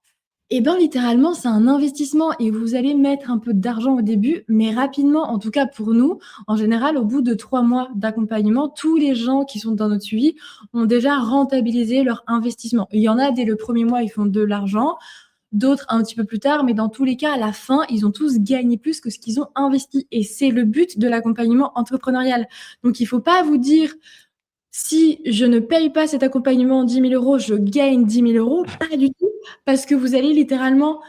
Speaker 1: et ben, littéralement, c'est un investissement et vous allez mettre un peu d'argent au début, mais rapidement, en tout cas pour nous, en général, au bout de 3 mois d'accompagnement, tous les gens qui sont dans notre suivi ont déjà rentabilisé leur investissement. Il y en a dès le premier mois, ils font de l'argent, d'autres un petit peu plus tard, mais dans tous les cas, à la fin, ils ont tous gagné plus que ce qu'ils ont investi et c'est le but de l'accompagnement entrepreneurial. Donc il faut pas vous dire: «Si je ne paye pas cet accompagnement 10 000 €, je gagne 10 000 €», pas du tout, parce que vous allez littéralement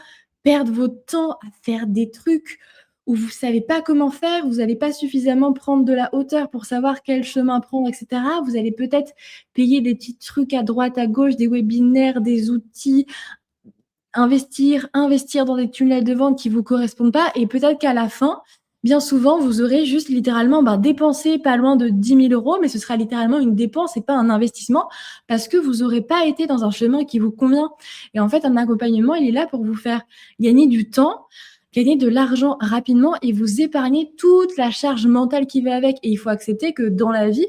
Speaker 1: perdre votre temps à faire des trucs où vous savez pas comment faire, vous allez pas suffisamment prendre de la hauteur pour savoir quel chemin prendre et cetera. Vous allez peut-être payer des petits trucs à droite, à gauche, des webinaires, des outils, investir dans des tunnels de vente qui vous correspondent pas et peut-être qu'à la fin, bien souvent, vous aurez juste littéralement, bah, dépensé pas loin de 10 000 €, mais ce sera littéralement une dépense et pas un investissement parce que vous aurez pas été dans un chemin qui vous convient. Et en fait, un accompagnement, il est là pour vous faire gagner du temps, gagner de l'argent rapidement et vous épargner toute la charge mentale qui va avec. Et il faut accepter que dans la vie,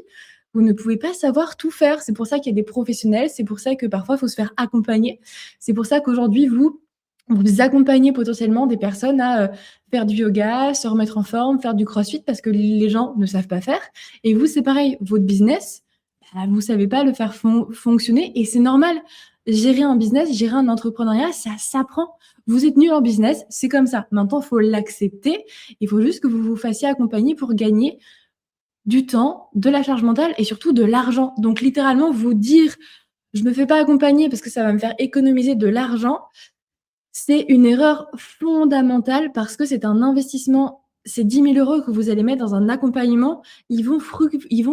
Speaker 1: vous ne pouvez pas savoir tout faire. C'est pour ça qu'il y a des professionnels, c'est pour ça que parfois il faut se faire accompagner. C'est pour ça qu'aujourd'hui, vous accompagnez potentiellement des personnes à faire du yoga, se remettre en forme, faire du crossfit parce que les gens ne savent pas faire. Et vous, c'est pareil, votre business, bah, vous savez pas le faire fonctionner et c'est normal. Gérer un business, gérer un entrepreneuriat, ça s'apprend. Vous êtes nul en business, c'est comme ça. Maintenant, il faut l'accepter. Il faut juste que vous vous fassiez accompagner pour gagner du temps, de la charge mentale et surtout de l'argent. Donc littéralement, vous dire: «Je me fais pas accompagner parce que ça va me faire économiser de l'argent», c'est une erreur fondamentale parce que c'est un investissement. Ces 10 000 € que vous allez mettre dans un accompagnement, ils vont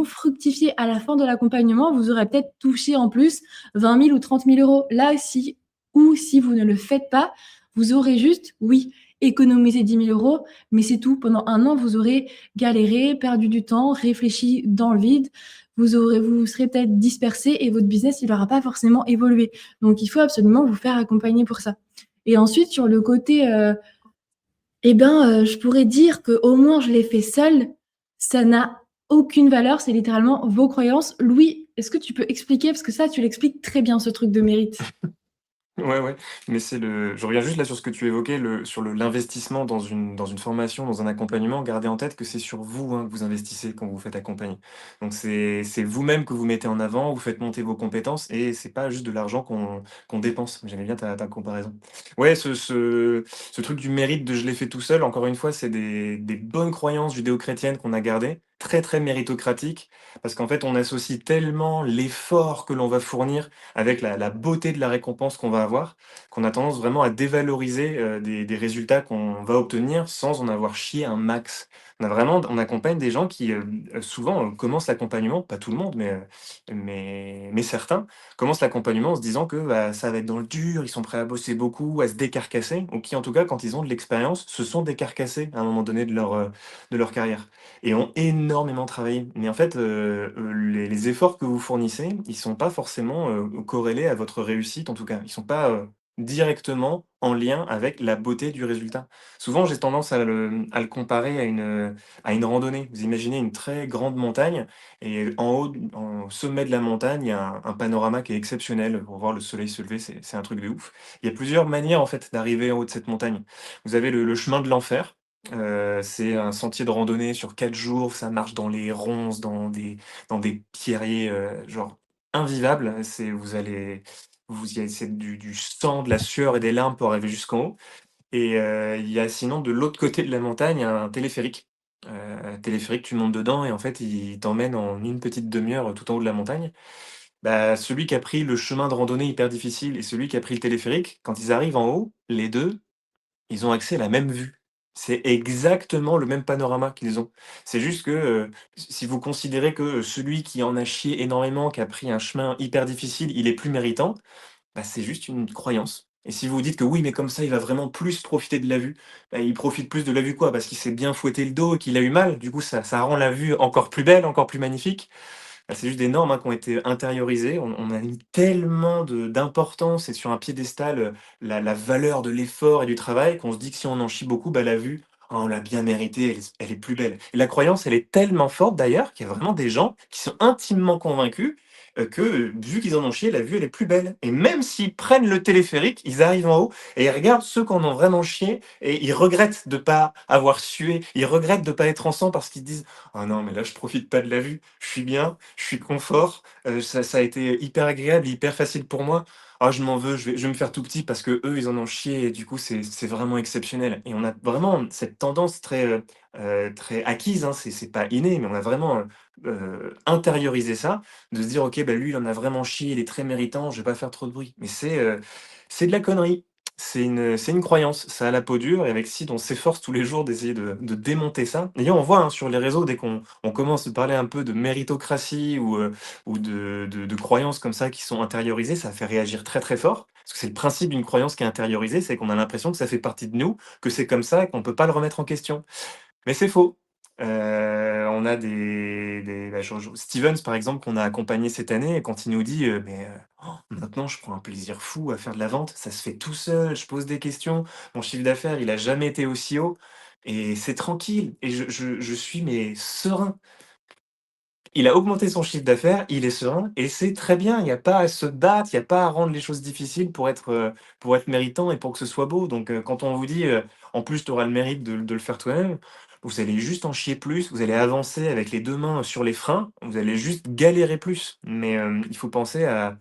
Speaker 1: fructifier à la fin de l'accompagnement. Vous aurez peut-être touché en plus 20 000 ou 30 000 €. Là, si vous ne le faites pas, vous aurez juste, oui, économisé 10 000 €, mais c'est tout. Pendant un an, vous aurez galéré, perdu du temps, réfléchi dans le vide. Vous serez peut-être dispersé et votre business, il n'aura pas forcément évolué. Donc, il faut absolument vous faire accompagner pour ça. Et ensuite, sur le côté, je pourrais dire qu'au moins je l'ai fait seule, ça n'a aucune valeur, c'est littéralement vos croyances. Louis, est-ce que tu peux expliquer? Parce que ça, tu l'expliques très bien ce truc de mérite.
Speaker 2: Ouais, ouais, mais c'est le je reviens juste là sur ce que tu évoquais, l'investissement dans une formation, dans un accompagnement. Gardez en tête que c'est sur vous, hein, que vous investissez quand vous vous faites accompagner. Donc c'est vous-même que vous mettez en avant, vous faites monter vos compétences et c'est pas juste de l'argent qu'on dépense. J'aimais bien ta comparaison. Ouais, ce truc du mérite de «je l'ai fait tout seul», encore une fois, c'est des bonnes croyances judéo-chrétiennes qu'on a gardées, très, très méritocratiques, parce qu'en fait, on associe tellement l'effort que l'on va fournir avec la beauté de la récompense qu'on va avoir, qu'on a tendance vraiment à dévaloriser, des résultats qu'on va obtenir sans en avoir chié un max. On accompagne des gens qui, souvent, commencent l'accompagnement, pas tout le monde, mais certains, commencent l'accompagnement en se disant que, bah, ça va être dans le dur, ils sont prêts à bosser beaucoup, à se décarcasser ou qui, en tout cas, quand ils ont de l'expérience, se sont décarcassés à un moment donné de leur carrière et ont énormément travaillé. Mais en fait, les efforts que vous fournissez, ils sont pas forcément, corrélés à votre réussite en tout cas. Ils sont pas, directement en lien avec la beauté du résultat. Souvent, j'ai tendance à le comparer à une randonnée. Vous imaginez une très grande montagne et en sommet de la montagne, il y a un panorama qui est exceptionnel pour voir le soleil se lever, c'est un truc de ouf. Il y a plusieurs manières en fait d'arriver en haut de cette montagne. Vous avez le chemin de l'enfer. C'est un sentier de randonnée sur 4 jours, ça marche dans les ronces, dans des pierriers, genre invivables. Vous y avez c'est du sang, de la sueur et des larmes pour arriver jusqu'en haut et il y a sinon de l'autre côté de la montagne un téléphérique. Téléphérique, tu montes dedans et en fait, il t'emmène en une petite demi heure tout en haut de la montagne. Bah, celui qui a pris le chemin de randonnée hyper difficile et celui qui a pris le téléphérique, quand ils arrivent en haut, les 2 ils ont accès à la même vue. C'est exactement le même panorama qu'ils ont. C'est juste que, si vous considérez que celui qui en a chié énormément, qui a pris un chemin hyper difficile, il est plus méritant, bah, c'est juste une croyance. Et si vous vous dites que oui, mais comme ça, il va vraiment plus profiter de la vue, bah, il profite plus de la vue quoi? Parce qu'il s'est bien fouetté le dos et qu'il a eu mal. Du coup, ça rend la vue encore plus belle, encore plus magnifique. Bah, c'est juste des normes, hein, qui ont été intériorisées. On a mis tellement d'importance et sur un piédestal, la valeur de l'effort et du travail qu'on se dit que si on en chie beaucoup, bah, la vue, ah, on l'a bien méritée, elle est plus belle. Et la croyance, elle est tellement forte d'ailleurs qu'il y a vraiment des gens qui sont intimement convaincus, que, vu qu'ils en ont chié, la vue, elle est plus belle. Et même s'ils prennent le téléphérique, ils arrivent en haut et ils regardent ceux qui en ont vraiment chié et ils regrettent de pas avoir sué, ils regrettent de pas être en sang parce qu'ils disent: «Ah non, mais là, je profite pas de la vue, je suis bien, je suis confort, ça a été hyper agréable, hyper facile pour moi. Ah je m'en veux, je vais me faire tout petit parce que eux ils en ont chié et du coup c'est vraiment exceptionnel» et on a vraiment cette tendance très acquise, hein, c'est pas inné, mais on a vraiment, intériorisé ça, de se dire: «OK, bah, lui il en a vraiment chié, il est très méritant, je vais pas faire trop de bruit». Mais c'est de la connerie. C'est une croyance, ça a la peau dure et avec Sid, on s'efforce tous les jours d'essayer de démonter ça. D'ailleurs, on voit, hein, sur les réseaux, dès qu'on commence à parler un peu de méritocratie ou de croyances comme ça qui sont intériorisées, ça fait réagir très, très fort. Parce que c'est le principe d'une croyance qui est intériorisée, c'est qu'on a l'impression que ça fait partie de nous, que c'est comme ça et qu'on peut pas le remettre en question. Mais c'est faux. On a bah, Stevens, par exemple, qu'on a accompagné cette année et quand il nous dit, «Mais, maintenant je prends un plaisir fou à faire de la vente, ça se fait tout seul, je pose des questions, mon chiffre d'affaires, il a jamais été aussi haut et c'est tranquille et je suis mais serein». Il a augmenté son chiffre d'affaires, il est serein et c'est très bien. Il n'y a pas à se battre, il n'y a pas à rendre les choses difficiles pour être méritant et pour que ce soit beau. Donc, quand on vous dit, «En plus, tu auras le mérite de le faire toi-même», vous allez juste en chier plus, vous allez avancer avec les 2 mains sur les freins, vous allez juste galérer plus. Mais, il faut penser à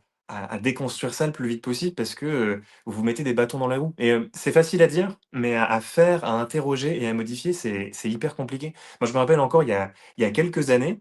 Speaker 2: déconstruire ça le plus vite possible parce que, vous vous mettez des bâtons dans la roue et c'est facile à dire, mais à faire, à interroger et à modifier, c'est hyper compliqué. Moi, je me rappelle encore il y a quelques années,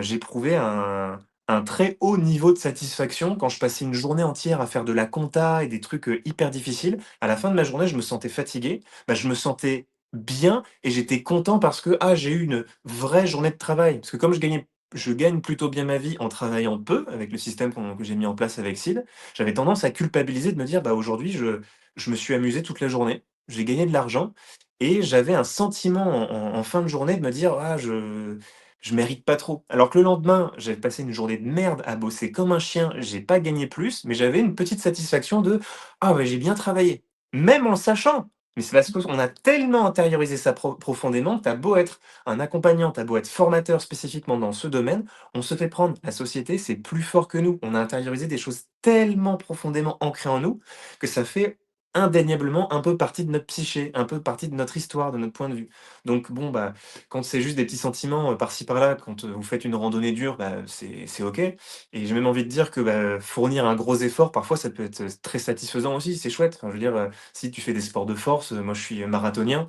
Speaker 2: j'éprouvais un très haut niveau de satisfaction quand je passais une journée entière à faire de la compta et des trucs, hyper difficiles. À la fin de la journée, je me sentais fatigué, bah, je me sentais bien et j'étais content parce que, ah, j'ai eu une vraie journée de travail. Parce que comme je gagne plutôt bien ma vie en travaillant peu, avec le système que j'ai mis en place avec Seed, j'avais tendance à culpabiliser, de me dire: «Bah, aujourd'hui, je me suis amusé toute la journée, j'ai gagné de l'argent» et j'avais un sentiment en fin de journée de me dire: «Ah, je mérite pas trop». Alors que le lendemain, j'avais passé une journée de merde à bosser comme un chien, j'ai pas gagné plus, mais j'avais une petite satisfaction de: «Ah ouais, j'ai bien travaillé». Même en le sachant, mais c'est parce qu'on a tellement intériorisé ça profondément, tu as beau être un accompagnant, tu as beau être formateur spécifiquement dans ce domaine, on se fait prendre. La société, c'est plus fort que nous. On a intériorisé des choses tellement profondément ancrées en nous que ça fait indéniablement un peu partie de notre psyché, un peu partie de notre histoire, de notre point de vue. Donc bon, bah, quand c'est juste des petits sentiments, par-ci par-là, quand, vous faites une randonnée dure, bah, c'est OK et j'ai même envie de dire que, bah, fournir un gros effort, parfois, ça peut être, très satisfaisant aussi, c'est chouette. Enfin, je veux dire, si tu fais des sports de force, moi je suis marathonien,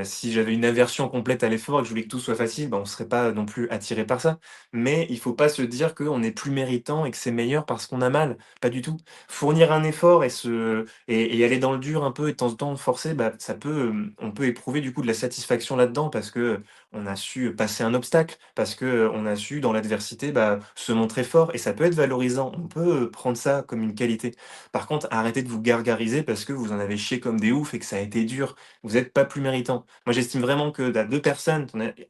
Speaker 2: si j'avais une aversion complète à l'effort et que je voulais que tout soit facile, bah, on serait pas non plus attiré par ça. Mais il faut pas se dire qu'on est plus méritant et que c'est meilleur parce qu'on a mal, pas du tout. Fournir un effort et aller dans le dur un peu et de temps en temps forcer, bah, on peut éprouver du coup de la satisfaction là-dedans parce que, on a su passer un obstacle, parce que, on a su dans l'adversité, bah, se montrer fort et ça peut être valorisant. On peut, prendre ça comme une qualité. Par contre, arrêtez de vous gargariser parce que vous en avez chié comme des oufs et que ça a été dur. Vous êtes pas plus méritant. Moi, j'estime vraiment que tu 2 personnes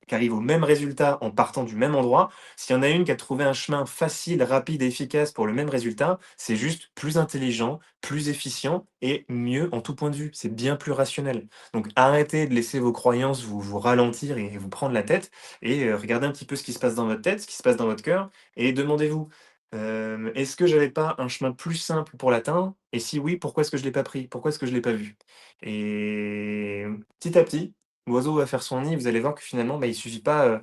Speaker 2: qui arrivent au même résultat en partant du même endroit, s'il y en a une qui a trouvé un chemin facile, rapide et efficace pour le même résultat, c'est juste plus intelligent, plus efficient et mieux en tout point de vue. C'est bien plus rationnel. Donc arrêtez de laisser vos croyances vous ralentir et vous prendre la tête et regardez un petit peu ce qui se passe dans votre tête, ce qui se passe dans votre cœur et demandez-vous: «Est-ce que j'avais pas un chemin plus simple pour l'atteindre? Et si oui, pourquoi est-ce que je l'ai pas pris? Pourquoi est-ce que je l'ai pas vu?» et petit à petit, l'oiseau va faire son nid, vous allez voir que finalement, bah, il suffit pas,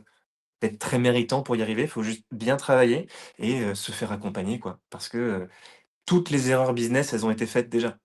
Speaker 2: d'être très méritant pour y arriver, il faut juste bien travailler et se faire accompagner, quoi. Parce que, toutes les erreurs business, elles ont été faites déjà.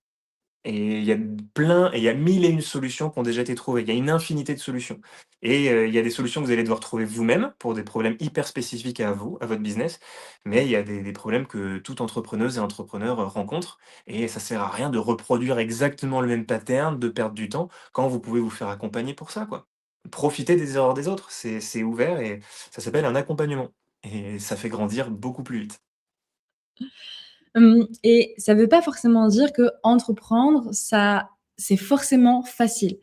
Speaker 2: Et il y a 1000 et une solutions qui ont déjà été trouvées. Il y a une infinité de solutions et il y a des solutions que vous allez devoir trouver vous-même pour des problèmes hyper spécifiques à vous, à votre business, mais il y a des problèmes que toute entrepreneuse et entrepreneur, rencontre et ça sert à rien de reproduire exactement le même pattern, de perdre du temps, quand vous pouvez vous faire accompagner pour ça, quoi. Profitez des erreurs des autres, c'est ouvert et ça s'appelle un accompagnement et ça fait grandir beaucoup plus vite.
Speaker 1: Et ça veut pas forcément dire qu'entreprendre, ça c'est forcément facile.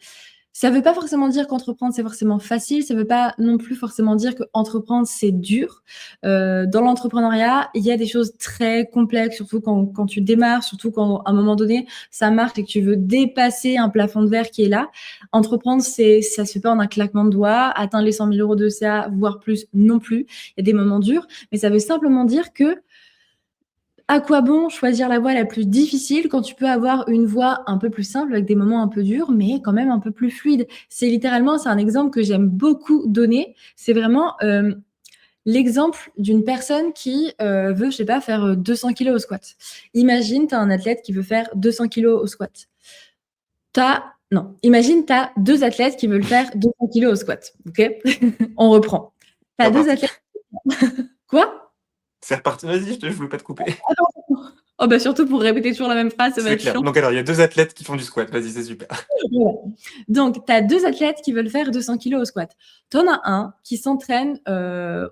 Speaker 1: Ça veut pas forcément dire qu'entreprendre, c'est forcément facile. Ça veut pas non plus forcément dire qu'entreprendre, c'est dur. Dans l'entrepreneuriat, il y a des choses très complexes, surtout quand tu démarres, surtout quand, à un moment donné, ça marche et que tu veux dépasser un plafond de verre qui est là. Entreprendre, ça se fait pas en un claquement de doigts. Atteindre les 100 000 euros de CA, voire plus, non plus. Il y a des moments durs, mais ça veut simplement dire que à quoi bon choisir la voie la plus difficile quand tu peux avoir une voie un peu plus simple avec des moments un peu durs, mais quand même un peu plus fluide? C'est un exemple que j'aime beaucoup donner. C'est vraiment l'exemple d'une personne qui veut, je sais pas, faire 200 kilos au squat. Imagine, tu as un athlète qui veut faire 200 kilos au squat. Non, imagine, tu as deux athlètes qui veulent faire 200 kilos au squat. Ok. On reprend. Tu
Speaker 2: C'est
Speaker 1: as deux
Speaker 2: reparti.
Speaker 1: athlètes. Quoi?
Speaker 2: C'est reparti. Vas-y, je voulais pas te couper.
Speaker 1: Oh bah surtout pour répéter toujours la même phrase, ça va
Speaker 2: C'est
Speaker 1: être
Speaker 2: clair.
Speaker 1: chiant.
Speaker 2: Donc alors, il y a 2 athlètes qui font du squat. Vas-y, c'est super.
Speaker 1: Voilà. Donc, tu as deux athlètes qui veulent faire 200 kilos au squat. Tu en as un qui s'entraîne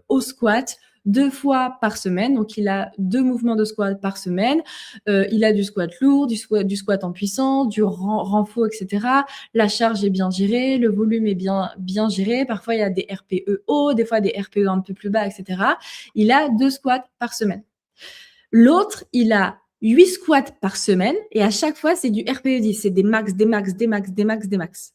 Speaker 1: au squat 2 fois par semaine. Donc, il a 2 mouvements de squat par semaine. Il a du squat lourd, du squat en puissance, du renfort, etc. La charge est bien gérée, le volume est bien géré. Parfois, il y a des RPE hauts, des fois des RPE un peu plus bas, etc. Il a 2 squats par semaine. L'autre, il a 8 squats par semaine et à chaque fois, c'est du RPE 10. C'est des max, des max, des max, des max, des max.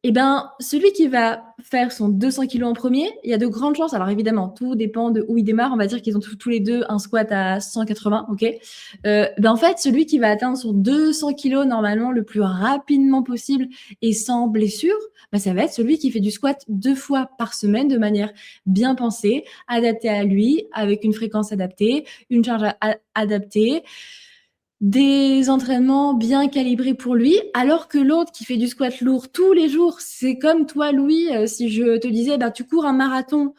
Speaker 1: Eh ben, celui qui va faire son 200 kilos en premier, il y a de grandes chances. Alors évidemment, tout dépend de où il démarre. On va dire qu'ils ont tous les deux un squat à 180, ok. En fait, celui qui va atteindre son 200 kilos normalement le plus rapidement possible et sans blessure, ça va être celui qui fait du squat 2 fois par semaine de manière bien pensée, adaptée à lui, avec une fréquence adaptée, une charge adaptée, des entraînements bien calibrés pour lui, alors que l'autre qui fait du squat lourd tous les jours, c'est comme toi, Louis, si je te disais, tu cours un marathon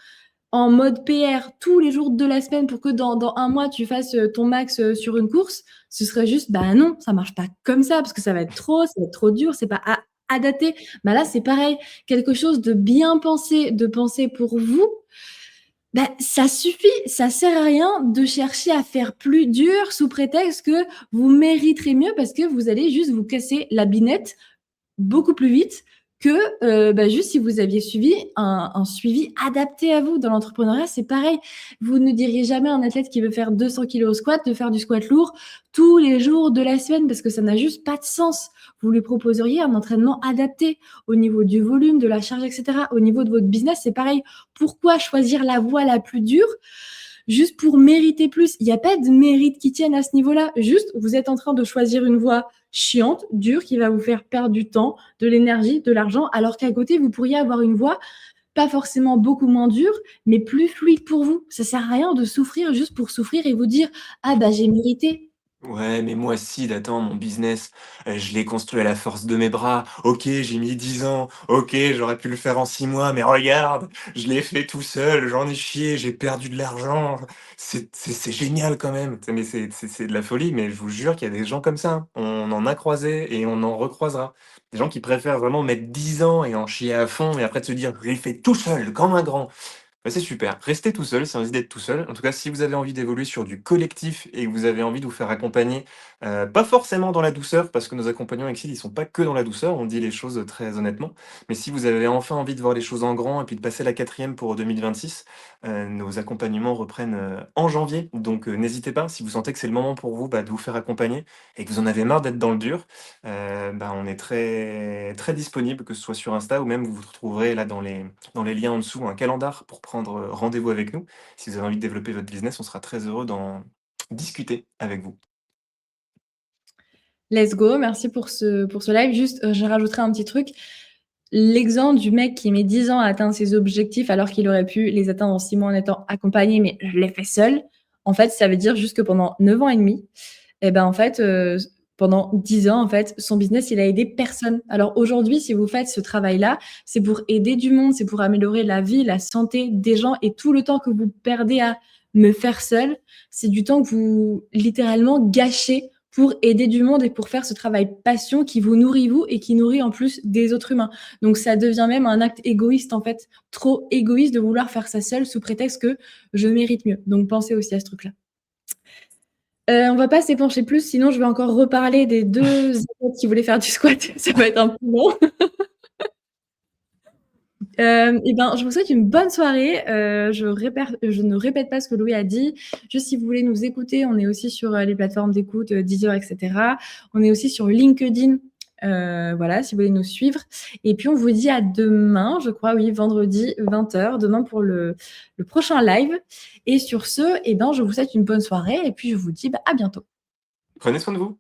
Speaker 1: en mode PR tous les jours de la semaine pour que dans un mois, tu fasses ton max sur une course, ce serait juste, non, ça marche pas comme ça, parce que ça va être trop dur, c'est pas adapté. Là, c'est pareil, quelque chose de bien pensé, de penser pour vous, ça suffit, ça sert à rien de chercher à faire plus dur sous prétexte que vous mériterez mieux parce que vous allez juste vous casser la binette beaucoup plus vite que juste si vous aviez suivi un suivi adapté à vous. Dans l'entrepreneuriat, c'est pareil. Vous ne diriez jamais à un athlète qui veut faire 200 kilos au squat de faire du squat lourd tous les jours de la semaine parce que ça n'a juste pas de sens. Vous lui proposeriez un entraînement adapté au niveau du volume, de la charge, etc. Au niveau de votre business, c'est pareil. Pourquoi choisir la voie la plus dure juste pour mériter plus? Il n'y a pas de mérite qui tienne à ce niveau-là. Juste, vous êtes en train de choisir une voie chiante, dure, qui va vous faire perdre du temps, de l'énergie, de l'argent, alors qu'à côté, vous pourriez avoir une voie pas forcément beaucoup moins dure, mais plus fluide pour vous. Ça sert à rien de souffrir juste pour souffrir et vous dire « Ah j'ai mérité ».
Speaker 2: Ouais, mais moi, Sid, attends, mon business, je l'ai construit à la force de mes bras. OK, j'ai mis 10 ans. OK, j'aurais pu le faire en 6 mois, mais regarde, je l'ai fait tout seul, j'en ai chié, j'ai perdu de l'argent. C'est génial quand même. Mais c'est de la folie, mais je vous jure qu'il y a des gens comme ça, hein. On en a croisé et on en recroisera. Des gens qui préfèrent vraiment mettre 10 ans et en chier à fond et après de se dire: «Je l'ai fait tout seul, comme un grand». Bah, c'est super. Restez tout seul, c'est envie d'être tout seul. En tout cas, si vous avez envie d'évoluer sur du collectif et que vous avez envie de vous faire accompagner, pas forcément dans la douceur, parce que nos accompagnants Exil, ils sont pas que dans la douceur, on dit les choses très honnêtement. Mais si vous avez enfin envie de voir les choses en grand et puis de passer la quatrième pour 2026, nos accompagnements reprennent en janvier. Donc n'hésitez pas, si vous sentez que c'est le moment pour vous de vous faire accompagner et que vous en avez marre d'être dans le dur, on est très, très disponible, que ce soit sur Insta ou même vous vous retrouverez là dans les liens en dessous, un calendar pour prendre rendez-vous avec nous. Si vous avez envie de développer votre business, on sera très heureux d'en discuter avec vous.
Speaker 1: Let's go, merci pour ce live. Juste, je rajouterai un petit truc. L'exemple du mec qui met 10 ans à atteindre ses objectifs alors qu'il aurait pu les atteindre en 6 mois en étant accompagné, mais je l'ai fait seul. En fait, ça veut dire juste que pendant 9 ans et demi, en fait, pendant 10 ans, en fait, son business, il a aidé personne. Alors aujourd'hui, si vous faites ce travail-là, c'est pour aider du monde, c'est pour améliorer la vie, la santé des gens et tout le temps que vous perdez à me faire seul, c'est du temps que vous littéralement gâchez pour aider du monde et pour faire ce travail passion qui vous nourrit vous et qui nourrit en plus des autres humains. Donc ça devient même un acte égoïste en fait, trop égoïste de vouloir faire ça seul sous prétexte que je mérite mieux. Donc pensez aussi à ce truc-là. On va pas s'épancher plus, sinon je vais encore reparler des 2 élèves qui voulaient faire du squat. Ça va être un peu long. Et ben, je vous souhaite une bonne soirée. Je ne répète pas ce que Louis a dit. Juste si vous voulez nous écouter, on est aussi sur les plateformes d'écoute, Deezer, et cetera. On est aussi sur LinkedIn. Voilà, si vous voulez nous suivre. Et puis on vous dit à demain, je crois, oui, vendredi 20h, demain pour le prochain live. Et sur ce, eh ben, je vous souhaite une bonne soirée et puis je vous dis à bientôt.
Speaker 2: Prenez soin de vous.